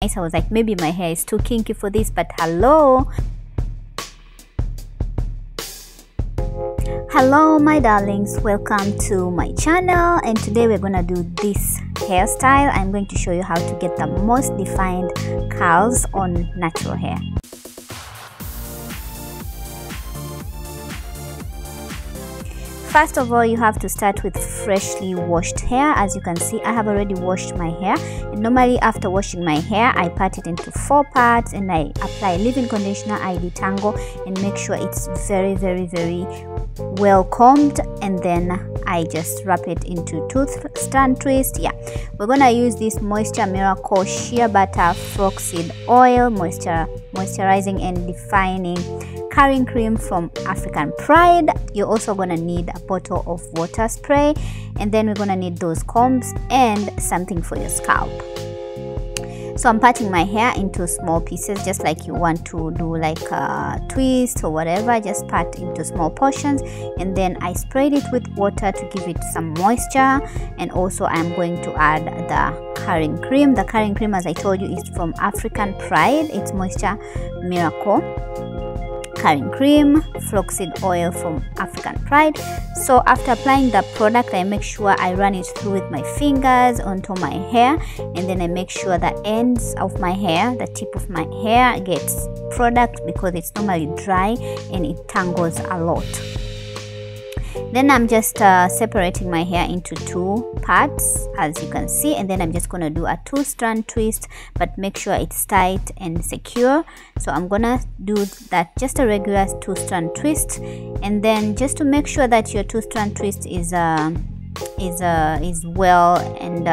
I was like, maybe my hair is too kinky for this, but hello my darlings, welcome to my channel. And today we're gonna do this hairstyle. I'm going to show you how to get the most defined curls on natural hair. First of all, you have to start with freshly washed hair. As you can see, I have already washed my hair, and normally after washing my hair, I part it into 4 parts and I apply leave-in conditioner, I detangle and make sure it's very well combed, and then I just wrap it into strand twist. Yeah, we're gonna use this Moisture Miracle Shea Butter Flaxseed Oil moisturizing and defining curling cream from African Pride. You're also gonna need a bottle of water spray, and then we're gonna need those combs and something for your scalp. So I'm parting my hair into small pieces, just like you want to do like a twist or whatever. Just part into small portions, and then I sprayed it with water to give it some moisture. And also I'm going to add the curling cream. The curling cream, as I told you, is from African Pride. It's Moisture Miracle curling cream, flaxseed oil from African Pride. So after applying the product, I make sure I run it through with my fingers onto my hair, and then I make sure the ends of my hair, the tip of my hair, gets product because it's normally dry and it tangles a lot. Then I'm just separating my hair into 2 parts, as you can see, and then I'm just gonna do a 2-strand twist, but make sure it's tight and secure. So I'm gonna do that, just a regular 2-strand twist, and then just to make sure that your 2-strand twist is well and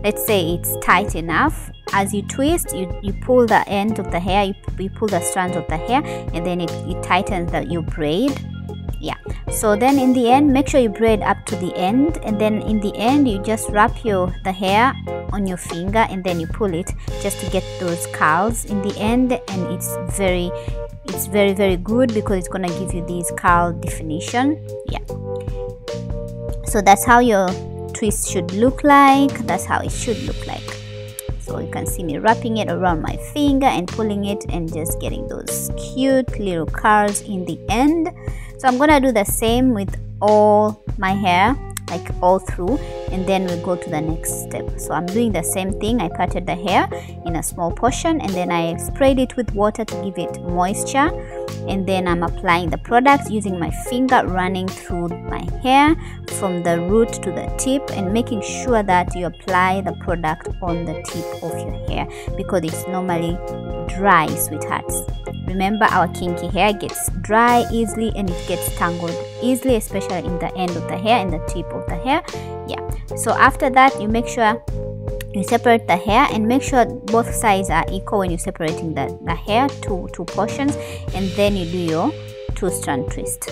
let's say it's tight enough. As you twist, you pull the end of the hair, you pull the strands of the hair, and then it tightens your braid. Yeah, so then in the end, make sure you braid up to the end, and then in the end you just wrap the hair on your finger, and then you pull it just to get those curls in the end. And it's very good because it's gonna give you these curl definition. Yeah, so that's how your twist should look like. That's how it should look like. So you can see me wrapping it around my finger and pulling it and just getting those cute little curls in the end. So I'm gonna do the same with all my hair, like all through, and then we'll go to the next step. So I'm doing the same thing. I parted the hair in a small portion, and then I sprayed it with water to give it moisture, and then I'm applying the product using my finger, running through my hair from the root to the tip, and making sure that you apply the product on the tip of your hair because it's normally dry, sweethearts. Remember, our kinky hair gets dry easily and it gets tangled easily, especially in the end of the hair and the tip of the hair. Yeah, so after that, you make sure you separate the hair and make sure both sides are equal when you're separating the hair to 2 portions, and then you do your 2-strand twist.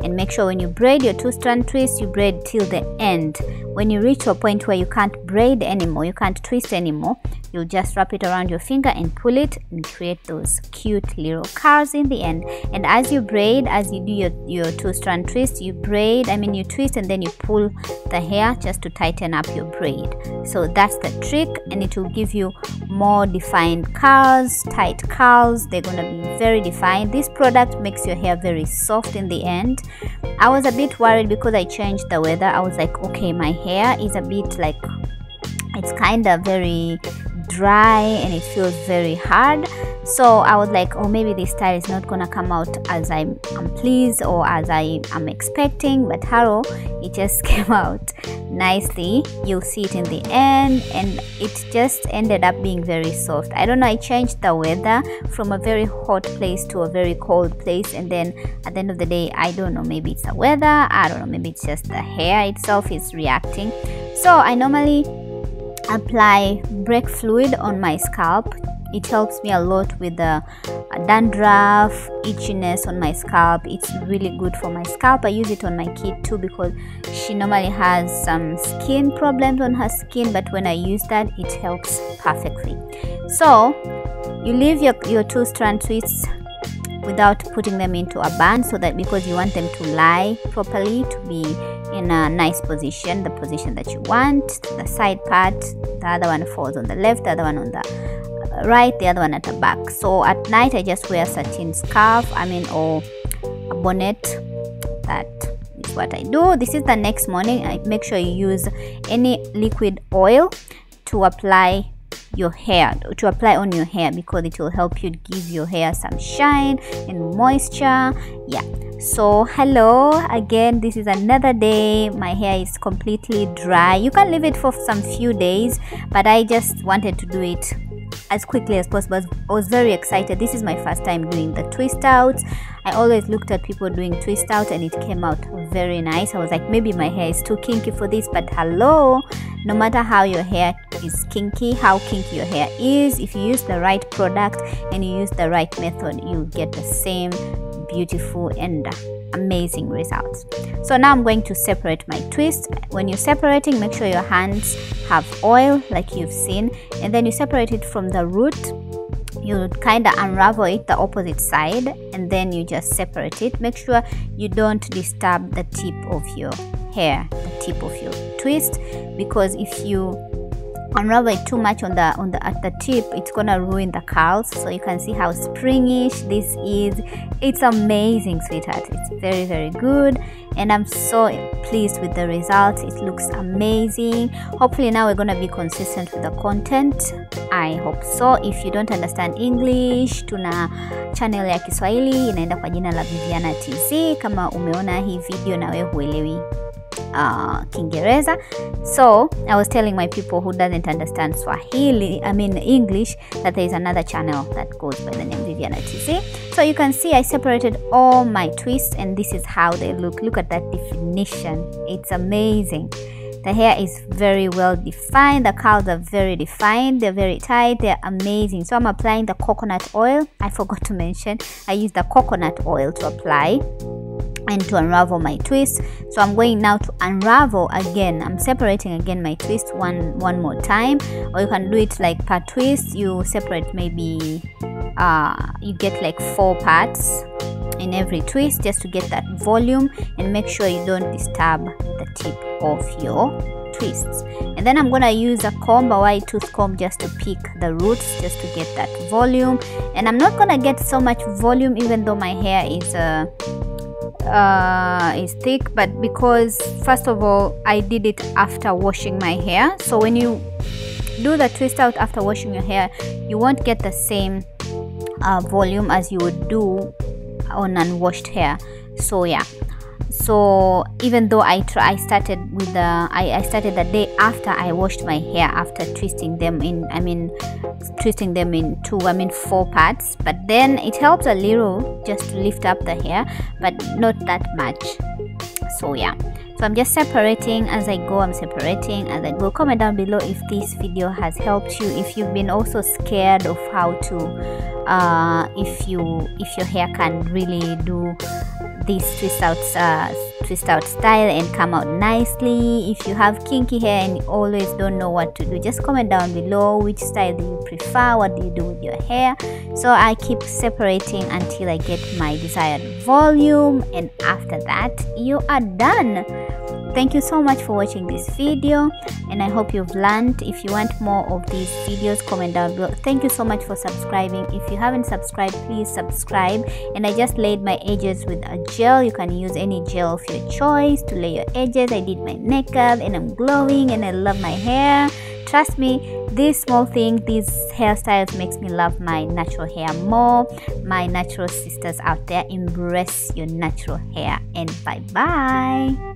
And make sure when you braid your 2-strand twist, you braid till the end. When you reach a point where you can't braid anymore, you can't twist anymore, you'll just wrap it around your finger and pull it and create those cute little curls in the end. And as you braid, as you do your 2-strand twist, you twist and then you pull the hair just to tighten up your braid. So that's the trick, and it will give you more defined curls, tight curls. They're gonna be very defined. This product makes your hair very soft in the end. I was a bit worried because I changed the weather. I was like, okay, my hair is a bit like, it's kind of very dry and it feels very hard. So I was like, oh, maybe this style is not gonna come out as I'm pleased or as I am expecting, but hello, it just came out nicely. You'll see it in the end, and it just ended up being very soft. I don't know, I changed the weather from a very hot place to a very cold place, and then at the end of the day, I don't know, maybe it's the weather, I don't know, maybe it's just the hair itself is reacting. So I normally apply brake fluid on my scalp. It helps me a lot with the dandruff, itchiness on my scalp. It's really good for my scalp. I use it on my kid too because she normally has some skin problems on her skin, but when I use that, it helps perfectly. So you leave your 2-strand twists without putting them into a bun, so that because you want them to lie properly, to be in a nice position, the position that you want. The side part, the other one falls on the left, the other one on the right, the other one at the back. So at night I just wear satin scarf, or a bonnet. That is what I do. This is the next morning. I make sure you use any liquid oil to apply your hair, to apply on your hair, because it will help you give your hair some shine and moisture. Yeah, so hello again, this is another day. My hair is completely dry. You can leave it for some few days, but I just wanted to do it as quickly as possible. I was very excited. This is my first time doing the twist outs. I always looked at people doing twist out and it came out very nice. I was like, maybe my hair is too kinky for this, but hello, no matter how your hair is kinky, how kinky your hair is, if you use the right product and you use the right method, you get the same beautiful and amazing results. So now I'm going to separate my twist. When you're separating, make sure your hands have oil like you've seen, and then you separate it from the root. You kind of unravel it the opposite side, and then you just separate it. Make sure you don't disturb the tip of your hair, the tip of your twist, because if you unravel it too much at the tip, it's gonna ruin the curls. So you can see how springish this is. It's amazing, sweetheart. It's very, very good, and I'm so pleased with the results. It looks amazing. Hopefully now we're gonna be consistent with the content. I hope so. If you don't understand English, tuna channel ya Kiswahili inaenda kwa jina la Viviana TZ. Kama umeona hii video na wewe huelewi Kiingereza. So I was telling my people who doesn't understand English, that there is another channel that goes by the name Viviana TZ. So you can see I separated all my twists, and this is how they look. Look at that definition. It's amazing. The hair is very well defined. The curls are very defined. They're very tight. They're amazing. So I'm applying the coconut oil. I forgot to mention, I use the coconut oil to apply and to unravel my twist. So I'm going now to unravel again. I'm separating again my twist one more time, or you can do it like per twist. You separate maybe you get like 4 parts in every twist, just to get that volume, and make sure you don't disturb the tip of your twists. And then I'm gonna use a comb, a wide tooth comb, just to pick the roots, just to get that volume. And I'm not gonna get so much volume, even though my hair is thick, but because first of all I did it after washing my hair. So when you do the twist out after washing your hair, you won't get the same volume as you would do on unwashed hair. So yeah, so even though I started the day after I washed my hair, after twisting them in two 4 parts, but then it helps a little just to lift up the hair, but not that much. So yeah, so I'm just separating as I go. I'm separating as I go. Comment down below if this video has helped you, if you've been also scared of how to if your hair can really do this twist out style and come out nicely. If you have kinky hair and you always don't know what to do, just comment down below which style do you prefer, what do you do with your hair. So I keep separating until I get my desired volume, and after that you are done. Thank you so much for watching this video, and I hope you've learned. If you want more of these videos, comment down below. Thank you so much for subscribing. If you haven't subscribed, please subscribe. And I just laid my edges with a gel. You can use any gel of your choice to lay your edges. I did my makeup and I'm glowing and I love my hair. Trust me, these small things, these hairstyles makes me love my natural hair more. My natural sisters out there, embrace your natural hair, and bye bye.